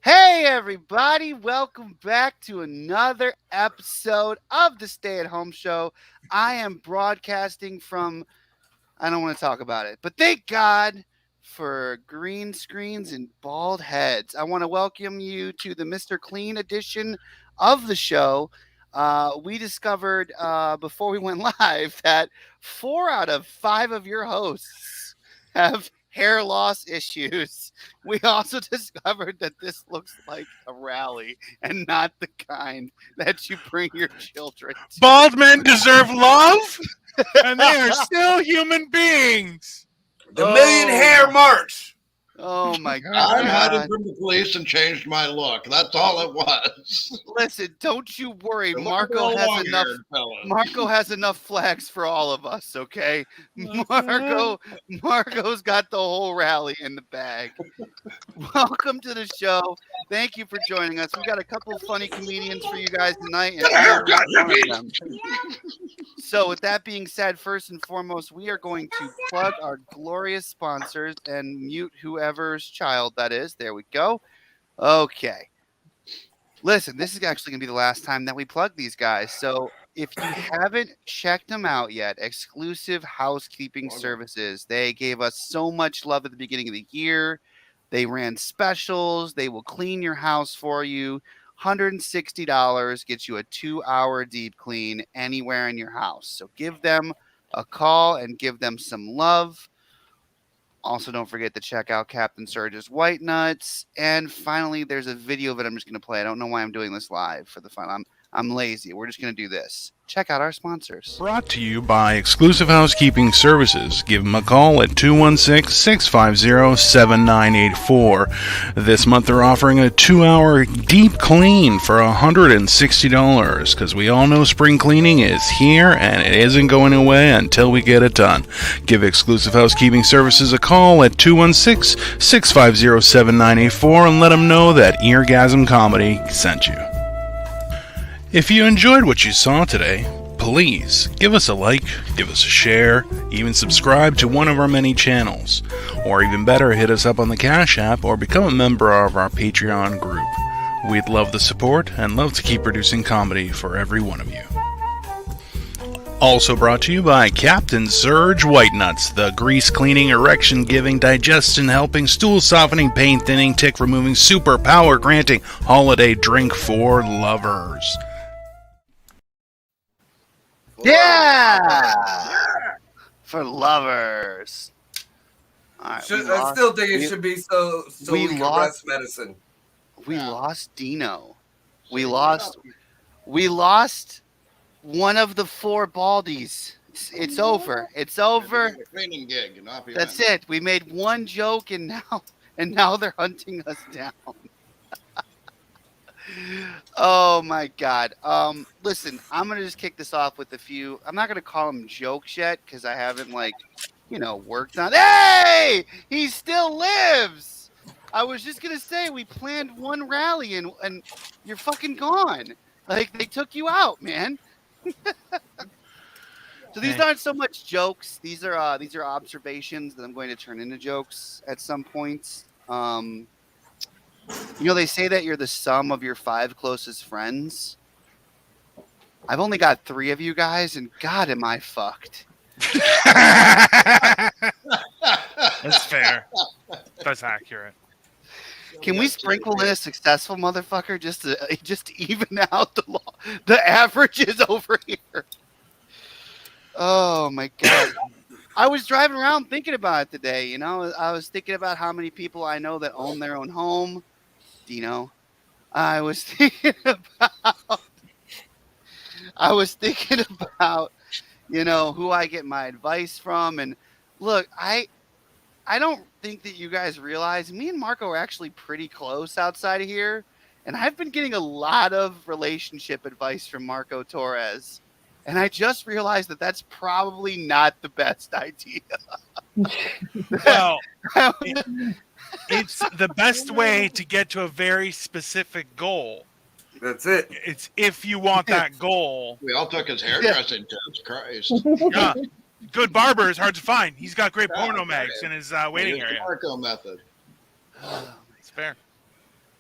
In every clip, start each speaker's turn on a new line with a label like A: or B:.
A: Hey, everybody, welcome back to another episode of the Stay at Home Show. I am broadcasting from, I don't want to talk about it, but thank God for green screens and bald heads. I want to welcome you to the Mr. Clean edition of the show. We discovered before we went live that 4 out of 5 of your hosts have hair loss issues. We also discovered that this looks like a rally and not the kind that you bring your children to.
B: Bald men deserve love, and they are still human beings.
C: The Million Hair March.
A: Oh my
D: I'm
A: God.
D: hiding from the police and changed my look. That's all it was.
A: Listen, don't you worry.
D: Look at
A: Marco
D: the
A: has
D: long-haired
A: enough.
D: fella.
A: Marco has enough flags for all of us, okay? Marco's got the whole rally in the bag. Welcome to the show. Thank you for joining us. We got a couple of funny comedians for you guys tonight, and I am not one of them. So, with that being said, first and foremost, we are going to plug our glorious sponsors and mute whoever's child that is. There we go. Okay. Listen, this is actually going to be the last time that we plug these guys. So if you haven't checked them out yet, Exclusive Housekeeping Services, they gave us so much love at the beginning of the year. They ran specials. They will clean your house for you. $160 gets you a 2-hour deep clean anywhere in your house. So give them a call and give them some love. Also, don't forget to check out Captain Surge's White Nuts. And finally, there's a video that I'm just going to play. I don't know why I'm doing this live for the fun. I'm lazy. We're just going to do this. Check out our sponsors.
B: Brought to you by Exclusive Housekeeping Services. Give them a call at 216-650-7984. This month they're offering a 2-hour deep clean for $160 because we all know spring cleaning is here and it isn't going away until we get it done. Give Exclusive Housekeeping Services a call at 216-650-7984 and let them know that Eargasm Comedy sent you. If you enjoyed what you saw today, please give us a like, give us a share, even subscribe to one of our many channels. Or even better, hit us up on the Cash App or become a member of our Patreon group. We'd love the support and love to keep producing comedy for every one of you. Also brought to you by Captain Surge White Nuts, the grease cleaning, erection giving, digestion helping, stool softening, pain thinning, tick removing, super power granting holiday drink for lovers.
A: Yeah! For lovers. All right,
C: I still think it should be so we can rest medicine.
A: We lost Dino. We lost one of the 4 baldies. It's over. It's over.
D: Cleaning gig, and off you
A: That's
D: went.
A: it. We made one joke and now they're hunting us down. Oh my God. Listen, I'm gonna just kick this off with a few. I'm not gonna call them jokes yet because I haven't worked on. Hey, he still lives. I was just gonna say we planned one rally and you're fucking gone. Like they took you out, man. So these aren't so much jokes. These are observations that I'm going to turn into jokes at some point. They say that you're the sum of your 5 closest friends. I've only got 3 of you guys, and God, am I fucked.
B: That's fair. That's accurate.
A: Can we sprinkle in a successful motherfucker just to even out the averages over here? Oh my God. I was driving around thinking about it today, I was thinking about how many people I know that own their own home. Dino. I was thinking about who I get my advice from. And look, I don't think that you guys realize me and Marco are actually pretty close outside of here. And I've been getting a lot of relationship advice from Marco Torres. And I just realized that that's probably not the best idea.
B: Well, it's the best way to get to a very specific goal.
C: That's it.
B: It's if you want that goal.
D: We all took his hairdressing test. Christ.
B: Yeah. Good barber is hard to find. He's got great porno mags in his waiting area.
D: Marco method.
B: It's fair.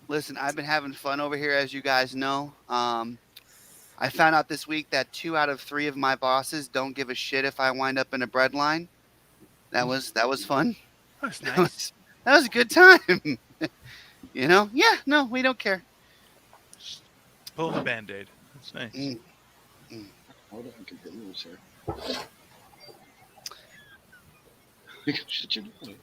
A: Listen, I've been having fun over here, as you guys know. I found out this week that 2 out of 3 of my bosses don't give a shit if I wind up in a bread line. That was fun.
B: That's
A: That
B: nice.
A: was a good time. Yeah, no, we don't care.
B: Pull the Band-Aid. That's nice.
D: How do I continue this here? Shit, you're doing.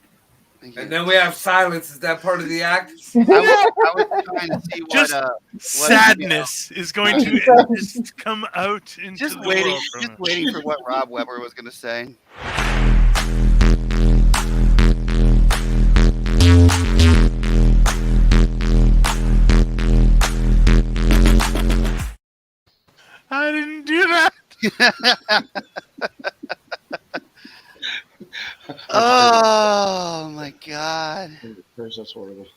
C: And then we have silence. Is that part of the act?
A: I was trying to see
B: Just
A: what
B: sadness is going to just come out into
A: just
B: the
A: waiting,
B: world.
A: just waiting for what Rob Weber was going to say.
B: I didn't do that.
A: Oh my God.
D: That's horrible.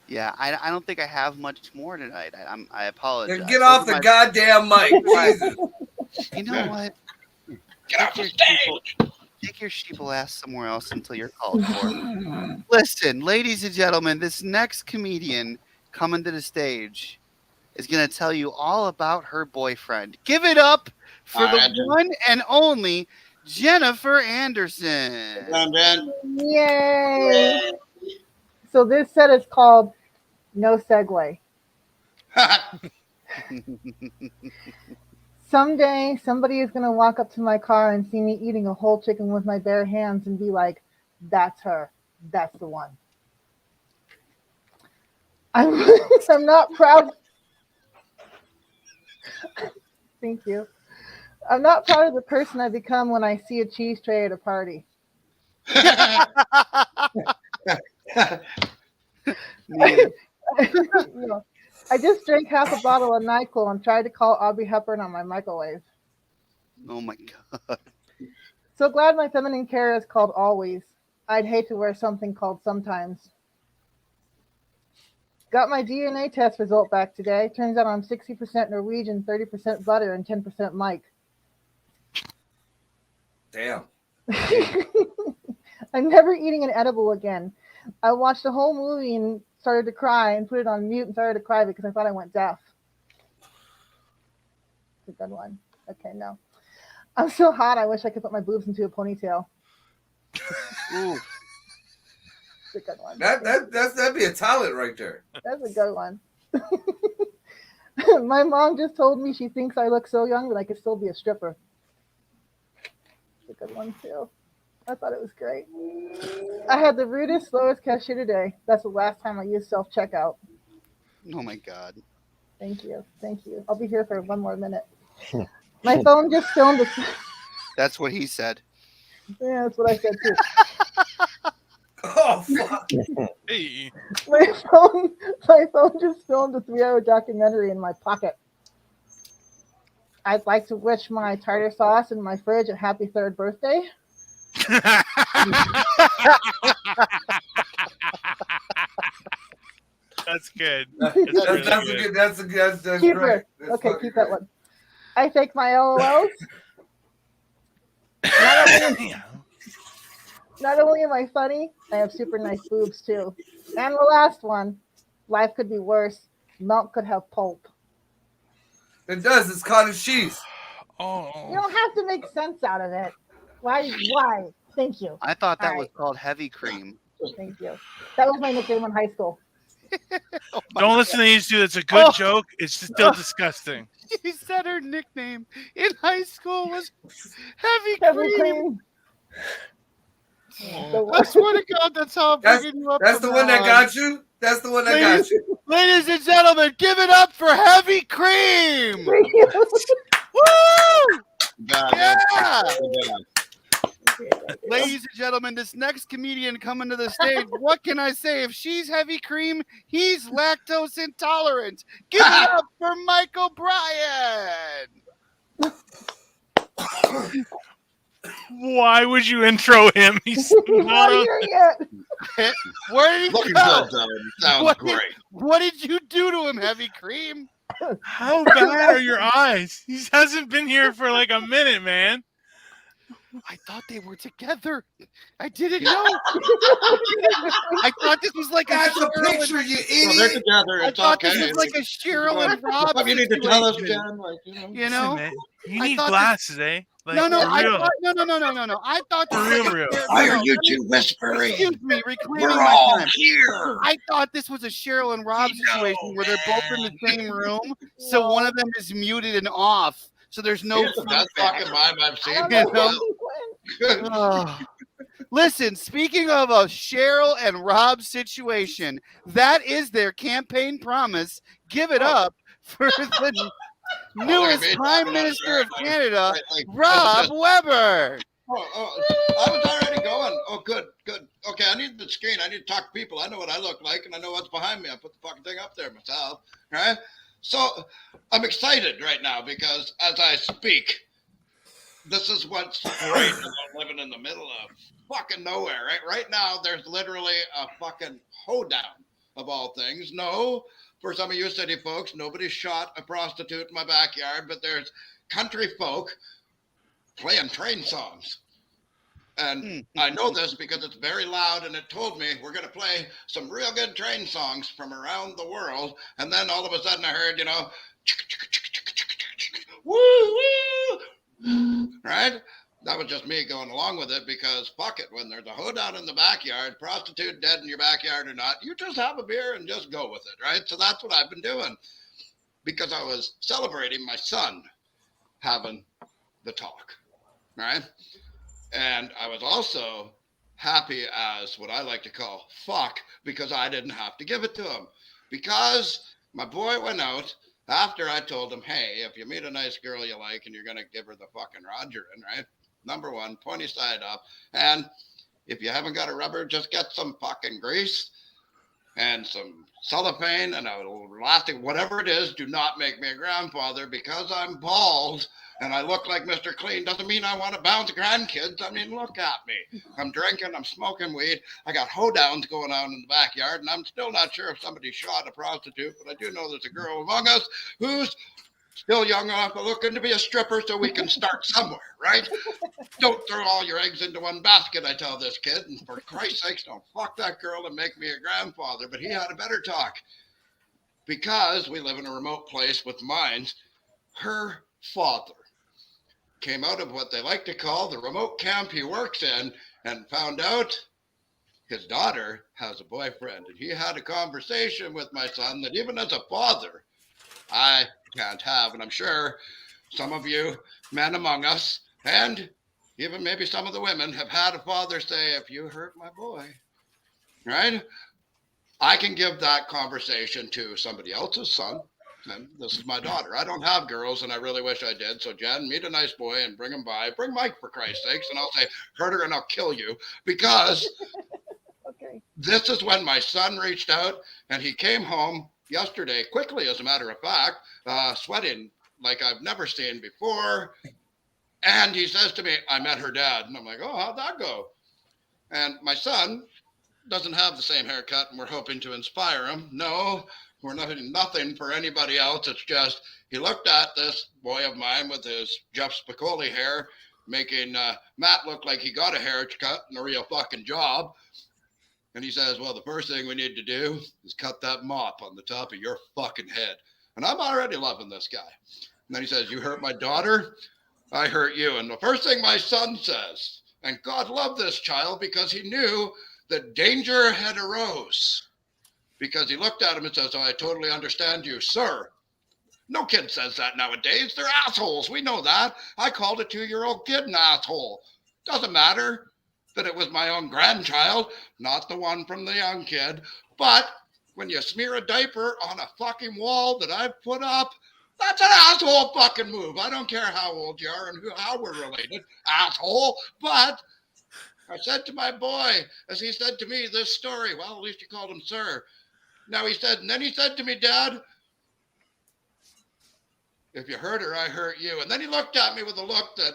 A: Yeah, I don't think I have much more tonight. I apologize.
C: Then get off the goddamn mic. Jesus.
A: You know what?
D: Get off the stage!
A: Take your sheeple ass somewhere else until you're called for. Listen, ladies and gentlemen, this next comedian coming to the stage is going to tell you all about her boyfriend. Give it up for the one and only Jennifer Anderson.
E: Yay! So this set is called No Segue. Someday, somebody is going to walk up to my car and see me eating a whole chicken with my bare hands and be like, that's her. That's the one. I'm not proud. Thank you. I'm not proud of the person I become when I see a cheese tray at a party. No. I just drank half a bottle of NyQuil and tried to call Audrey Hepburn on my microwave.
A: Oh my God.
E: So glad my feminine care is called always. I'd hate to wear something called sometimes. Got my DNA test result back today. Turns out I'm 60% Norwegian, 30% butter, and 10% Mike.
C: Damn.
E: I'm never eating an edible again. I watched the whole movie and started to cry and put it on mute and started to cry because I thought I went deaf. It's a good one. Okay, no. I'm so hot, I wish I could put my boobs into a ponytail.
A: Ooh.
E: It's a good one.
C: That'd be a talent right there.
E: That's a good one. My mom just told me she thinks I look so young that I could still be a stripper. It's a good one, too. I thought it was great. I had the rudest, slowest cashier today. That's the last time I used self-checkout.
A: Oh my God.
E: Thank you. Thank you. I'll be here for one more minute. My phone just filmed a...
A: That's what he said.
E: Yeah, that's what I said, too.
C: Oh, fuck.
B: Hey.
E: My phone just filmed a 3-hour documentary in my pocket. I'd like to wish my tartar sauce in my fridge a happy 3rd birthday.
B: That's good.
C: That's
E: Keep
C: great.
E: it. Okay, keep that one. I fake my LOLs. Not only am I funny, I have super nice boobs too. And the last one, life could be worse. Milk could have pulp.
C: It does. It's cottage cheese.
B: Oh.
E: You don't have to make sense out of it. Why? Thank you.
A: I thought that
E: All
A: was
E: right.
A: called heavy cream.
E: Thank you. That was my nickname in high school.
A: Oh my
B: Don't listen to these two. It's a good
A: Oh.
B: joke. It's still disgusting.
A: She said her nickname in high school was heavy
E: Heavy
A: cream.
E: cream.
A: I swear to God, that's how I'm
C: That's,
A: picking you up.
C: that's
A: from
C: the one
A: now
C: that
A: on.
C: got you? That's the one that got you.
A: Ladies and gentlemen, give it up for heavy cream.
E: Thank you.
A: Woo!
D: God,
A: Yeah!
D: that's
A: Ladies and gentlemen, this next comedian coming to the stage, what can I say? If she's heavy cream, he's lactose intolerant. Give it up for Mike O'Brien.
B: Why would you intro him? He's
E: He's not
B: not
E: here yet.
A: Where did he
D: looking
A: go?
D: good, though. Sounds
A: What
D: great.
A: What did you do to him, heavy cream?
B: How bad are your eyes? He hasn't been here for like a minute, man.
A: I thought they were together. I didn't know. I thought this was like
C: That's a
A: Cheryl
C: picture, you
D: Well, they're
C: idiot.
D: together.
A: I
D: It's
A: thought
D: okay.
A: this was like a Cheryl and Rob
D: What you need to tell us,
A: situation.
D: Jen? Like,
A: You
F: Listen,
A: know?
F: man, you
A: I
F: need
A: thought
F: glasses, eh? Like,
A: No,
F: for
A: I
F: real.
A: thought no. I thought this
F: For
A: was like
F: real.
D: Why are
A: no,
D: you
A: let me-
D: two whispering?
A: Excuse me, reclaiming
D: We're
A: my
D: all
A: time.
D: here.
A: I thought this was a Cheryl and Rob situation where they're both in the same room, so one of them is muted and off, so there's no
D: He's the best
A: feedback.
D: fucking mime I've seen.
E: I
A: You
E: don't know
A: know?
E: who he went.
A: Ugh. Listen, speaking of a Cheryl and Rob situation, that is their campaign promise. Give it up for the newest Prime Minister of Canada, Rob Weber.
D: I was already going. Oh, good. Okay, I need the screen. I need to talk to people. I know what I look like, and I know what's behind me. I put the fucking thing up there myself, right? So I'm excited right now because as I speak, this is what's great about living in the middle of fucking nowhere, right? Right now, there's literally a fucking hoedown of all things. No, for some of you city folks, nobody shot a prostitute in my backyard, but there's country folk playing train songs. And I know this because it's very loud and it told me we're going to play some real good train songs from around the world. And then all of a sudden I heard, woo, woo, right? That was just me going along with it because fuck it. When there's a hoedown in the backyard, prostitute dead in your backyard or not, you just have a beer and just go with it, right? So that's what I've been doing because I was celebrating my son having the talk, right? And I was also happy as what I like to call fuck because I didn't have to give it to him. Because my boy went out after I told him, hey, if you meet a nice girl you like and you're going to give her the fucking Roger in, right? Number one, pointy side up. And if you haven't got a rubber, just get some fucking grease and some cellophane and a elastic, whatever it is. Do not make me a grandfather because I'm bald and I look like Mr. Clean. Doesn't mean I want to bounce grandkids. I mean, look at me. I'm drinking, I'm smoking weed. I got hoedowns going on in the backyard, and I'm still not sure if somebody shot a prostitute, but I do know there's a girl among us who's still young enough to looking to be a stripper so we can start somewhere, right? Don't throw all your eggs into one basket, I tell this kid. And for Christ's sakes, don't fuck that girl and make me a grandfather. But he had a better talk. Because we live in a remote place with mines, her father came out of what they like to call the remote camp he works in and found out his daughter has a boyfriend. And he had a conversation with my son that even as a father, I can't have. And I'm sure some of you men among us, and even maybe some of the women, have had a father say, if you hurt my boy, right? I can give that conversation to somebody else's son. And this is my daughter. I don't have girls, and I really wish I did. So, Jen, meet a nice boy and bring him by. Bring Mike, for Christ's sakes, and I'll say, hurt her and I'll kill you. Because
E: Okay.
D: this is when my son reached out, and he came home yesterday, quickly, as a matter of fact, sweating like I've never seen before. And he says to me, I met her dad. And I'm like, oh, how'd that go? And my son doesn't have the same haircut, and we're hoping to inspire him. No, we're nothing for anybody else. It's just he looked at this boy of mine with his Jeff Spicoli hair, making Matt look like he got a haircut and a real fucking job. And he says, well, the first thing we need to do is cut that mop on the top of your fucking head. And I'm already loving this guy. And then he says, you hurt my daughter, I hurt you. And the first thing my son says, and God loved this child because he knew that danger had arose. Because he looked at him and says, oh, I totally understand you, sir. No kid says that nowadays. They're assholes. We know that. I called a 2-year-old kid an asshole. Doesn't matter that it was my own grandchild, not the one from the young kid. But when you smear a diaper on a fucking wall that I've put up, that's an asshole fucking move. I don't care how old you are and how we're related, asshole. But I said to my boy, as he said to me this story, well, at least you called him sir. Now he said, and then he said to me, Dad, if you hurt her, I hurt you. And then he looked at me with a look that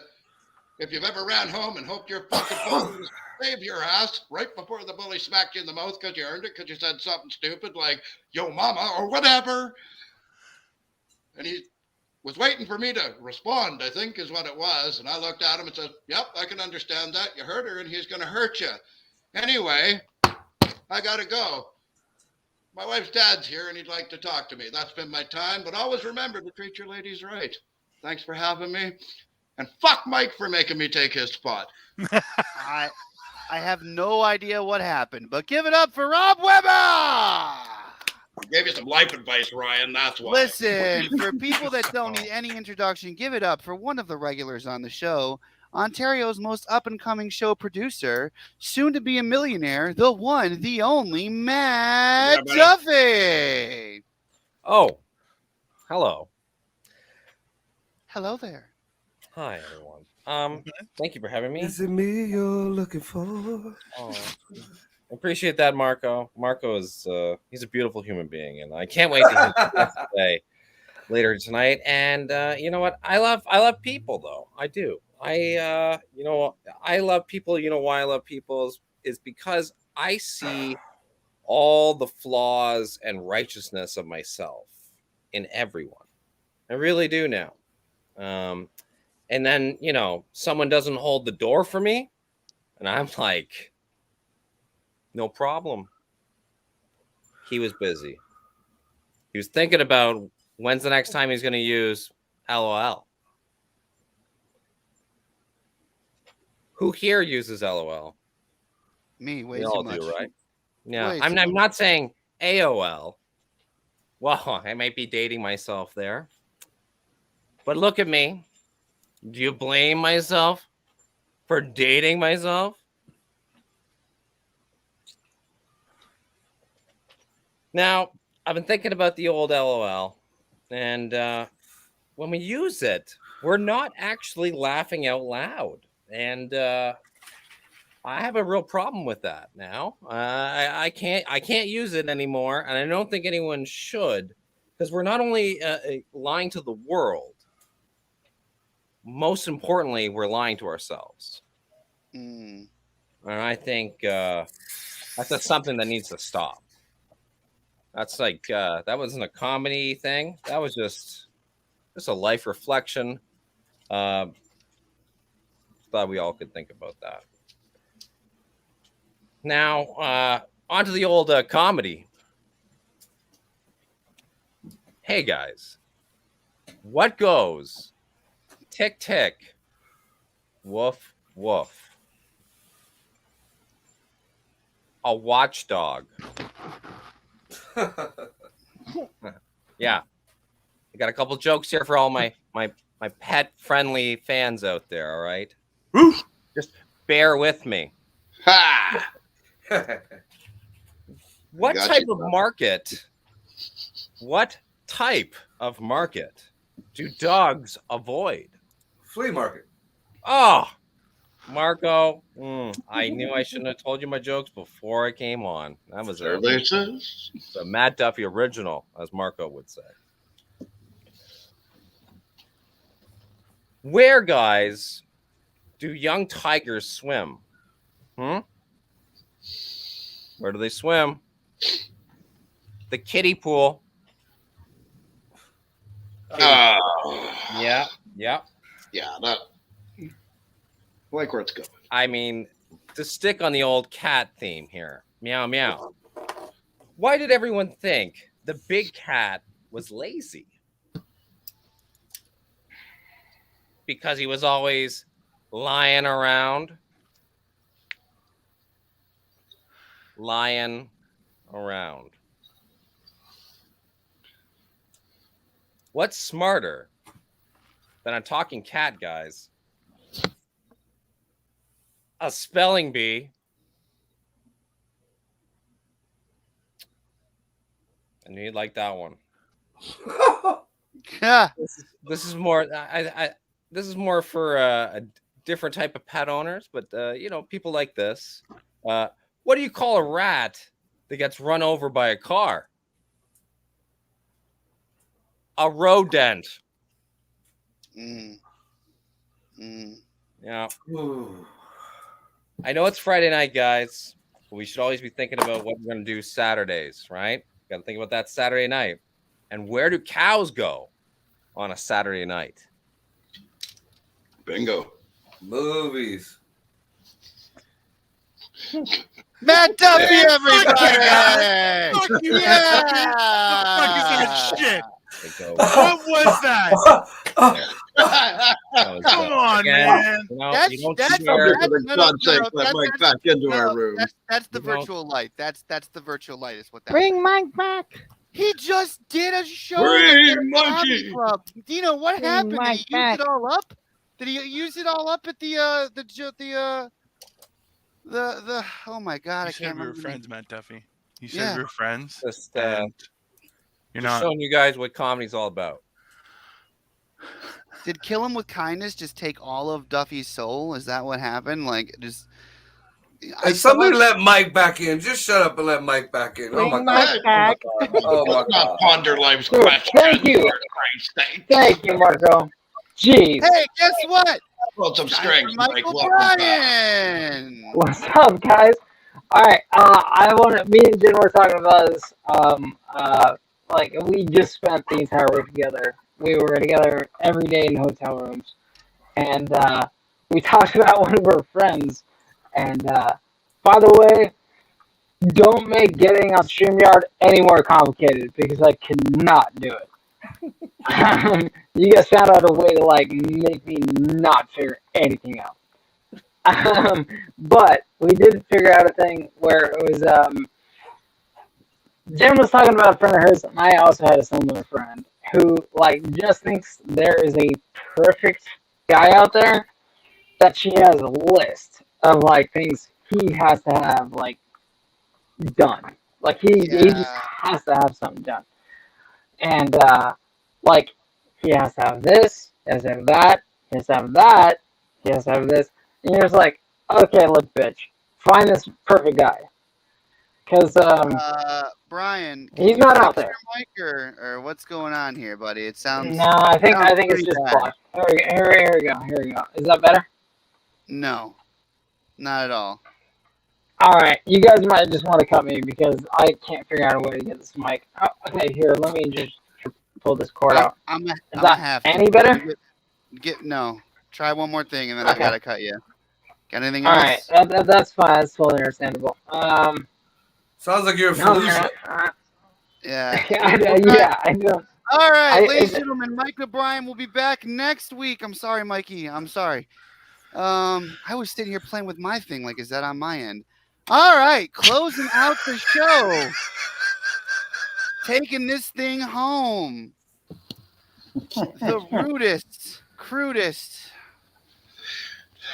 D: if you've ever ran home and hoped your fucking bully was save your ass right before the bully smacked you in the mouth because you earned it, because you said something stupid like, yo mama, or whatever. And he was waiting for me to respond, I think is what it was. And I looked at him and said, yep, I can understand that. You hurt her and he's going to hurt you. Anyway, I got to go. My wife's dad's here and he'd like to talk to me. That's been my time. But always remember to treat your ladies right. Thanks for having me. And fuck Mike for making me take his spot.
A: I have no idea what happened, but give it up for Rob Weber!
D: I gave you some life advice, Ryan. That's why.
A: Listen, for people that don't need any introduction, give it up for one of the regulars on the show, Ontario's most up-and-coming show producer, soon to be a millionaire, the one, the only, Matt Duffy.
F: Oh, hello.
A: Hello there.
F: Hi, everyone. Thank you for having me.
G: Is it me you're looking for?
F: Oh, I appreciate that, Marco. Marco is he's a beautiful human being, and I can't wait to hear him today later tonight. And you know what? I love people, though. I do. I love people. You know why I love people is because I see all the flaws and righteousness of myself in everyone. I really do now. And then, someone doesn't hold the door for me, and I'm like, no problem. He was busy. He was thinking about when's the next time he's going to use LOL. Who here uses LOL?
A: Me, way
F: We
A: too
F: all
A: much.
F: do, right? Yeah,
A: Way
F: I'm
A: too
F: not saying AOL. Well, I might be dating myself there. But look at me. Do you blame myself for dating myself? Now, I've been thinking about the old LOL, and when we use it, we're not actually laughing out loud. And I have a real problem with that now. I can't use it anymore, and I don't think anyone should, because we're not only lying to the world. Most importantly, we're lying to ourselves. And I think that's just something that needs to stop. That's like that wasn't a comedy thing. That was just a life reflection. Thought we all could think about that. Now, on to the old comedy. Hey, guys. What goes? Tick, tick. Woof, woof. A watchdog. Yeah. I got a couple jokes here for all my pet-friendly fans out there, all right? Just bear with me.
D: Ha!
F: What
D: Gotcha.
F: type of market do dogs avoid?
C: Flea market.
F: Oh, Marco, I knew I shouldn't have told you my jokes before I came on. That was a Matt Duffy original, as Marco would say. Where, guys, do young tigers swim? Where do they swim? The kiddie pool. Yeah.
D: Yeah, that. I like where it's going.
F: I mean, to stick on the old cat theme here. Meow, meow. Why did everyone think the big cat was lazy? Because he was always lying around. Lying around. What's smarter than a talking cat, guys? A spelling bee. I knew you'd like that one.
A: Yeah.
F: This is more. This is more for a different type of pet owners, but people like this. What do you call a rat that gets run over by a car? A rodent. Yeah. I know it's Friday night, guys, but we should always be thinking about what we're going to do Saturdays, right? Got to think about that Saturday night. And where do cows go on a Saturday night?
D: Bingo.
C: Movies.
A: Matt Duffy, everybody!
B: Fuck you,
A: Yeah!
B: What the fuck is that shit?
F: They go,
B: What was that? Come on,
F: Again,
B: man.
F: you know,
A: That's-
F: you don't
A: that's-
F: hear-
A: that's-
D: For
A: no,
D: God's
A: no,
D: sake,
A: no,
D: let
A: that-
D: Mike
A: that's-
D: back into
A: No,
D: our room.
A: that's the
F: You know-
A: virtual light. That's the virtual light is what that
E: Bring Mike back.
A: He just did a show
D: Bring
A: at a comedy
D: Mikey.
A: club. Dino, what
E: Bring
A: happened? Did
E: Mike
A: he use
E: back.
A: it all up? Did he use it all up at the oh my god,
B: You
A: I
B: said
A: can't
B: we were
A: remember.
B: friends, Matt Duffy. You said
A: Yeah.
B: we were friends.
F: Just,
B: And you're
F: just
B: not.
F: showing you guys what comedy's all about.
A: Did Kill Him with Kindness just take all of Duffy's soul? Is that what happened? Like just
C: Hey, somebody let Mike back in. Just shut up and let Mike back in. Oh my
E: Bring
C: God.
E: Mike back.
C: Oh my
D: Let's not
C: God.
D: ponder life's
H: Dude,
D: questions.
H: thank you.
D: For Christ's sake.
H: Thank you, Marco. Jeez.
A: Hey, guess what?
D: Pull some
A: Time
D: strings,
A: for
D: Mike.
A: Michael
D: Welcome back.
A: Bryan.
H: What's up, guys? All right. Me and Jen were talking about this. Like, we just spent the entire week together. We were together every day in hotel rooms. And we talked about one of our friends. And by the way, don't make getting on StreamYard any more complicated because I cannot do it. You guys found out a way to like make me not figure anything out. But we did figure out a thing where it was Jen was talking about a friend of hers, and I also had a similar friend who like just thinks there is a perfect guy out there that she has a list of like things he has to have like done. Like he just has to have something done. And like he has to have this, he has to have that, he has to have that, he has to have this. And you're just like, okay, look, bitch, find this perfect guy. Because
A: Brian,
H: he's
A: can
H: not
A: you
H: out
A: fix
H: there.
A: your mic or what's going on here, buddy? It sounds
H: No, I think it's
A: pretty
H: just
A: bad.
H: blocked. Here we go. Is that better?
A: No, not at all.
H: All right, you guys might just want to cut me because I can't figure out a way to get this mic. Oh, okay, here, let me just pull this cord out.
A: I'm
H: Is
A: gonna
H: that
A: have to.
H: any better?
A: No. Try one more thing and then
H: Okay.
A: I gotta cut you. Got anything
H: All
A: else?
H: right, that's fine. That's totally understandable.
C: Sounds like you're a
H: No,
C: Felicia.
A: Yeah.
H: yeah, I know.
A: All right,
H: I-
A: ladies
H: I-
A: and gentlemen, Mike O'Brien will be back next week. I'm sorry, Mikey. I'm sorry. I was sitting here playing with my thing. Like, is that on my end? All right, closing out the show. Taking this thing home. The rudest, crudest.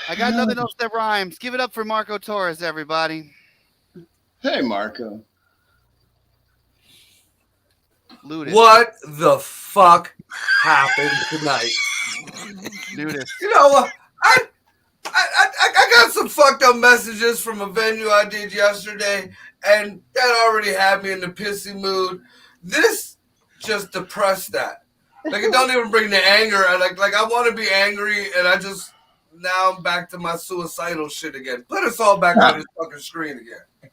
A: I got nothing else that rhymes. Give it up for Marco Torres, everybody.
D: Hey, Marco.
A: Ludus.
C: What the fuck happened tonight?
A: Ludus.
C: You know what? I got some fucked up messages from a venue I did yesterday, and that already had me in the pissy mood. This just depressed that. Like, it don't even bring the anger. I want to be angry, and now I'm back to my suicidal shit again. Put us all back on this fucking screen again.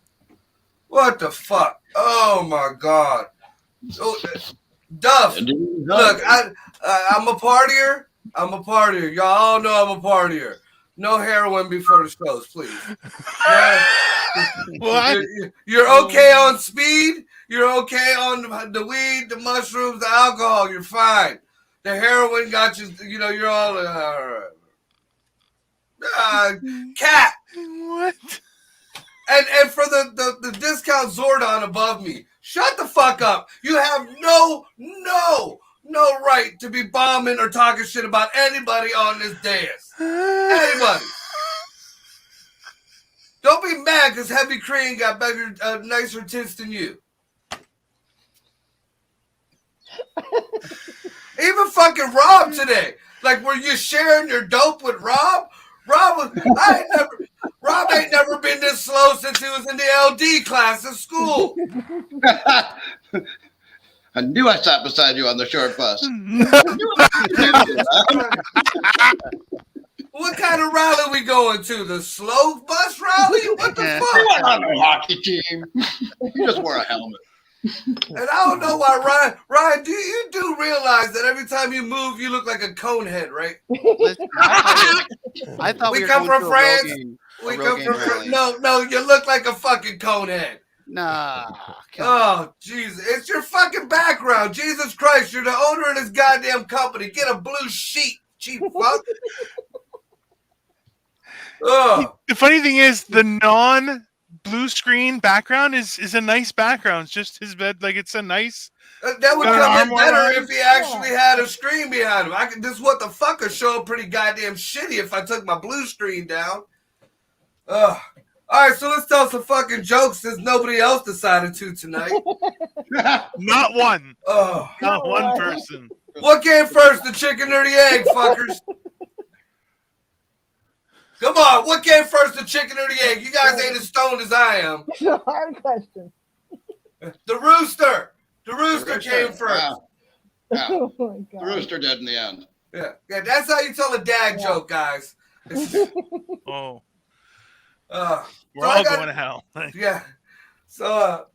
C: What the fuck? Oh my God. Oh, Duff, look, I'm a partier. Y'all all know I'm a partier. No heroin before the shows, please.
B: What?
C: You're okay on speed. You're okay on the weed, the mushrooms, the alcohol. You're fine. The heroin got you. You know, you're all right. Cat.
B: What?
C: And for the discount Zordon above me, shut the fuck up. You have no right to be bombing or talking shit about anybody on this dais. Anybody. Don't be mad because Heavy Cream got better, nicer tits than you. Even fucking Rob today. Like, were you sharing your dope with Rob? Rob ain't never been this slow since he was in the LD class in school.
D: I knew I sat beside you on the short bus.
C: What kind of rally we going to? The slow bus rally? What the
D: You
C: fuck?
D: went on a hockey team. You just wore a helmet.
C: And I don't know why, Ryan, you do realize that every time you move, you look like a cone head, right?
A: Listen, I thought we
C: We
A: were
C: come
A: going
C: from
A: to
C: France.
A: a Rogaine rally.
C: No, you look like a fucking cone head.
A: Nah.
C: Oh, Jesus. It's your fucking background. Jesus Christ, you're the owner of this goddamn company. Get a blue sheet, cheap fuck. Oh.
B: The funny thing is, the non-blue screen background is a nice background. It's just his bed, like it's a nice.
C: That would
B: Got an
C: come in
B: armoire
C: better
B: on?
C: if he actually had a screen behind him. This what the fuck would show up pretty goddamn shitty if I took my blue screen down. Ugh. All right, so let's tell some fucking jokes since nobody else decided to tonight.
B: Not one.
C: Oh.
B: Not one person.
C: What came first, the chicken or the egg, fuckers? Come on, what came first, the chicken or the egg? You guys ain't as stoned as I am.
E: It's a hard question.
C: The rooster. The rooster came first.
D: Yeah.
E: Oh my
D: The
E: god.
D: rooster did in the end.
C: Yeah, that's how you tell a dad joke, guys.
B: Oh,
C: So
B: we're
C: I
B: all
C: got-
B: going to hell.
C: Yeah. So,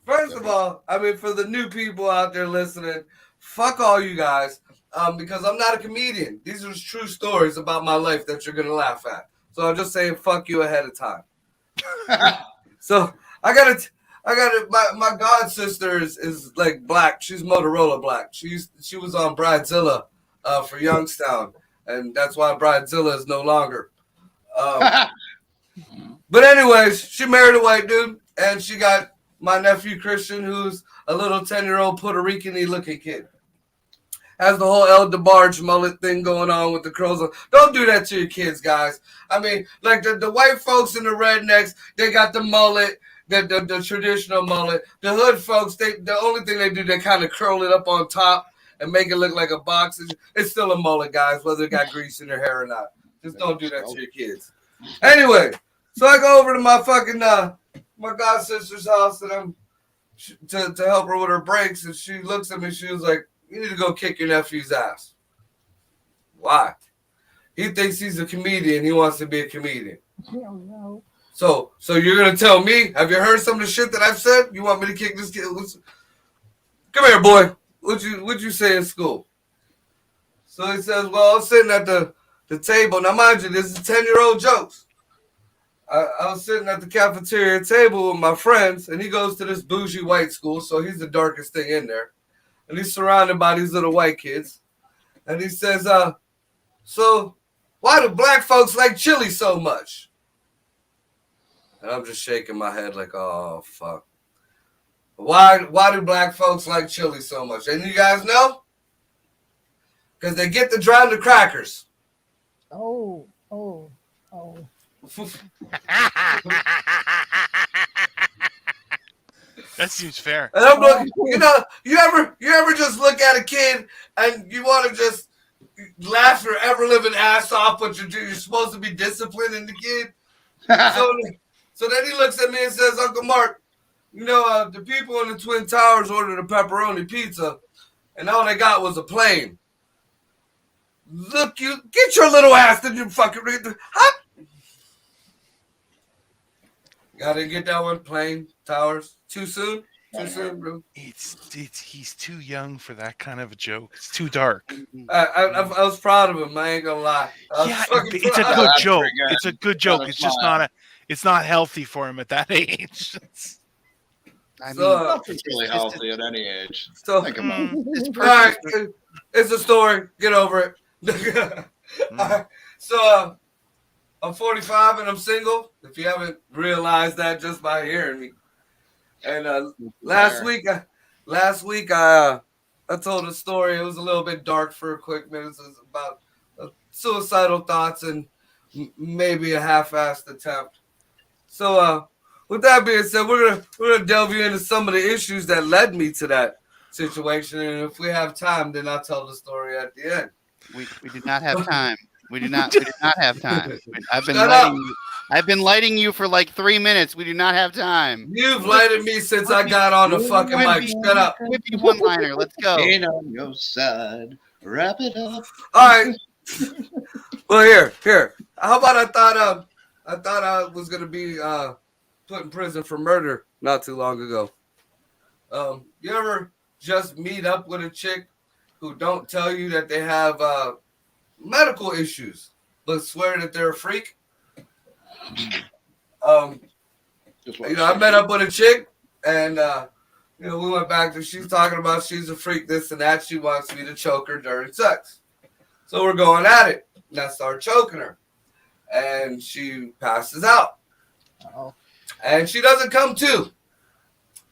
C: first of all, I mean, for the new people out there listening, fuck all you guys, because I'm not a comedian. These are true stories about my life that you're gonna laugh at. So I'm just saying, fuck you ahead of time. So I got it. My god sister is like black. She's Motorola black. She was on Bridezilla for Youngstown, and that's why Bridezilla is no longer. But anyways, she married a white dude, and she got my nephew Christian, who's a little 10-year-old Puerto Rican-y looking kid. Has the whole El DeBarge mullet thing going on with the curls. Don't do that to your kids, guys. I mean, like the white folks and the rednecks, they got the mullet, the traditional mullet. The hood folks, the only thing they do, they kind of curl it up on top and make it look like a box. It's still a mullet, guys, whether it got grease in their hair or not. Just don't do that to your kids. Anyway, so I go over to my fucking my god sister's house, and I'm to help her with her brakes, and she looks at me. She was like, "You need to go kick your nephew's ass." Why? He thinks he's a comedian. He wants to be a comedian.
E: Oh no.
C: So you're gonna tell me? Have you heard some of the shit that I've said? You want me to kick this kid? Come here, boy. What'd you say in school? So he says, "Well, I was sitting at the table." Now, mind you, this is 10-year-old jokes. I was sitting at the cafeteria table with my friends, and he goes to this bougie white school, so he's the darkest thing in there. And he's surrounded by these little white kids. And he says, so why do black folks like chili so much? And I'm just shaking my head like, oh, fuck. Why do black folks like chili so much? And you guys know? Because they get to drown the crackers.
E: Oh.
B: That seems fair.
C: And I'm looking, you ever just look at a kid and you want to just laugh your ever living ass off, but you're supposed to be disciplining the kid. So then he looks at me and says, "Uncle Mark, the people in the Twin Towers ordered a pepperoni pizza, and all they got was a plane. Look, you get your little ass to you fucking read the huh? Gotta get that one. Plane, towers. Too soon? Too soon, bro.
B: He's too young for that kind of a joke. It's too dark.
C: I was proud of him. I ain't gonna lie.
B: Yeah, it's a
C: proud.
B: good
D: That's
B: joke.
D: pretty good.
B: It's a good joke.
D: Gotta
B: It's just
D: smile.
B: it's not healthy for him at that age.
A: I mean,
C: So,
D: It's really healthy at any age.
C: so
D: Think about it.
A: it's
C: all right,
A: perfect.
C: it's a story. Get over it. All right, so I'm 45 and I'm single. If you haven't realized that just by hearing me. And last week I told a story. It was a little bit dark for a quick minute. It was about suicidal thoughts and maybe a half-assed attempt. So with that being said, we're gonna delve you into some of the issues that led me to that situation. And if we have time, then I'll tell the story at the end.
A: We do not have time. We do not have time. I've been lighting you for like 3 minutes. We do not have time.
C: You've lighted me since I got on the fucking mic. Shut up.
A: Maybe one-liner. Let's go.
D: Ain't on your side. Wrap it up.
C: All right. Well, here. How about I thought I was gonna be put in prison for murder not too long ago. You ever just meet up with a chick who don't tell you that they have medical issues, but swear that they're a freak? I met up with a chick, and we went back to, she's talking about she's a freak, this and that. She wants me to choke her during sex. So we're going at it. And I start choking her. And she passes out.
E: Uh-oh.
C: And she doesn't come to.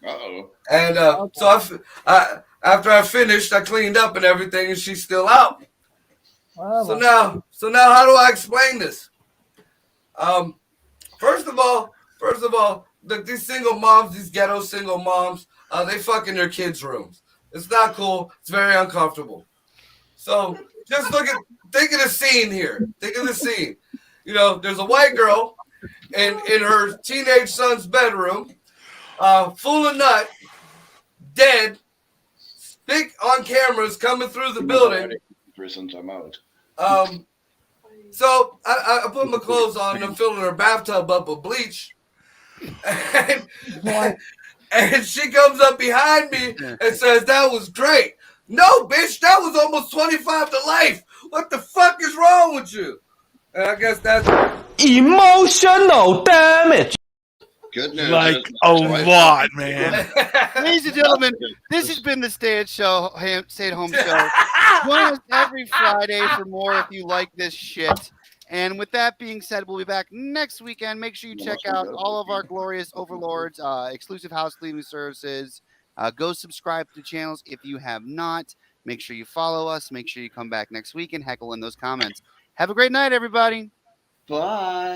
D: Uh-oh.
C: And so after I finished, I cleaned up and everything, and she's still out.
E: Well,
C: So now how do I explain this? First of all, these single moms, these ghetto single moms, they fuck in their kids' rooms. It's not cool. It's very uncomfortable. So just think of the scene here. Think of the scene. There's a white girl in her teenage son's bedroom, full of nut, dead, big on cameras coming through the building.
D: Since I'm out.
C: So I put my clothes on and I'm filling her bathtub up with bleach. And she comes up behind me and says, "That was great." No, bitch, that was almost 25 to life. What the fuck is wrong with you? And I guess that's
I: emotional damage.
D: Good news.
B: Like a lot, man.
A: Ladies and gentlemen, this has been the Stay at Home Show. Join us every Friday for more if you like this shit. And with that being said, we'll be back next weekend. Make sure you check out all of our glorious overlords, exclusive house cleaning services. Go subscribe to channels if you have not. Make sure you follow us. Make sure you come back next week and heckle in those comments. Have a great night, everybody.
D: Bye.